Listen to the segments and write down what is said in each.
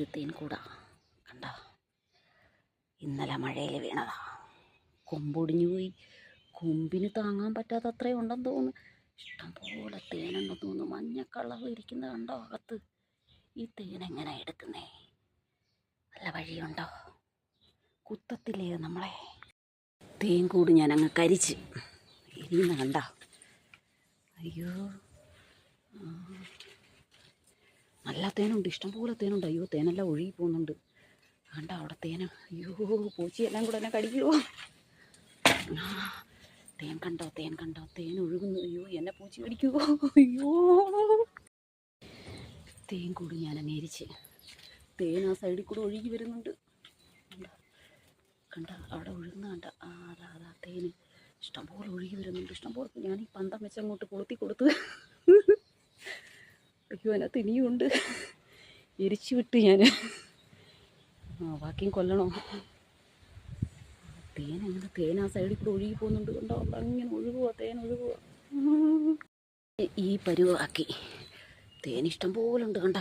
ഇതൊരു തേൻകൂടാ. കണ്ടോ, ഇന്നലെ മഴയിൽ വീണതാ. കൊമ്പൊടിഞ്ഞു പോയി. കൊമ്പിന് താങ്ങാൻ പറ്റാത്ത അത്രയും ഉണ്ടെന്ന് തോന്നുന്നു. ഇഷ്ടംപോലെ തേനുണ്ടെന്ന് തോന്നുന്നു. മഞ്ഞ കളർ ഇരിക്കുന്നത് കണ്ടോ അകത്ത്. ഈ തേനെങ്ങനെ എടുക്കുന്നേ? നല്ല വഴിയുണ്ടോ? കുത്തത്തില്ലേ നമ്മളെ? തേൻകൂട് ഞാൻ അങ്ങ് കരിച്ച് എരിയുന്ന കണ്ട. അയ്യോ, നല്ല തേനുണ്ട്, ഇഷ്ടംപോലെ തേനുണ്ട്. അയ്യോ, തേനെല്ലാം ഒഴുകി പോകുന്നുണ്ട്. കണ്ട അവിടെ തേന്. അയ്യോ, പൂച്ചയെല്ലാം കൂടെ എന്നെ കടിക്കുമോ? തേൻ കണ്ടോ, തേൻ കണ്ടോ, തേൻ ഒഴുകുന്നു. അയ്യോ, എന്നെ പൂച്ച കടിക്കുമോ? അയ്യോ, തേൻ കൂടി ഞാൻ അനേരിച്ച്. തേൻ ആ സൈഡിൽ കൂടെ ഒഴുകി വരുന്നുണ്ട്. കണ്ട അവിടെ ഒഴുകുന്ന കണ്ട. അതാ തേന് ഇഷ്ടംപോലെ ഒഴുകി വരുന്നുണ്ട്. ഇഷ്ടംപോലെ. ഞാൻ ഈ പന്തം വെച്ച് അങ്ങോട്ട് കൊളുത്തി കൊടുത്ത്. അയ്യോ, അതിനകത്ത് ഇനിയുണ്ട്. എരിച്ചു വിട്ട് ഞാൻ. ബാക്കിയും കൊല്ലണോ? തേനെങ്ങനെ? തേൻ ആ സൈഡിൽ കൂടെ ഒഴുകി പോകുന്നുണ്ട്. കണ്ടോ, അങ്ങനെ ഒഴുകുക, തേൻ ഒഴുകുക. ഈ പരുവാക്കി. തേൻ ഇഷ്ടം പോലെ ഉണ്ട്. കണ്ട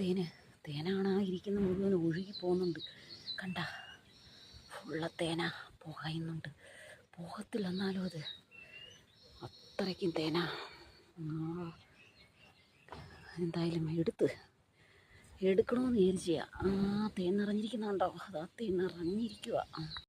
തേനാണ് ആ ഇരിക്കുന്ന മുഴുവൻ ഒഴുകി പോകുന്നുണ്ട്. കണ്ട ഫുള്ള തേന പുകയുന്നുണ്ട്. പോകത്തില്ലെന്നാലും അത് അത്രയ്ക്കും തേന. എന്തായാലും എടുക്കണമെന്ന് വിചാരിച്ചാ. തേൻ നിറഞ്ഞിരിക്കുന്നുണ്ടോ? അതാ തേൻ നിറഞ്ഞിരിക്കുക.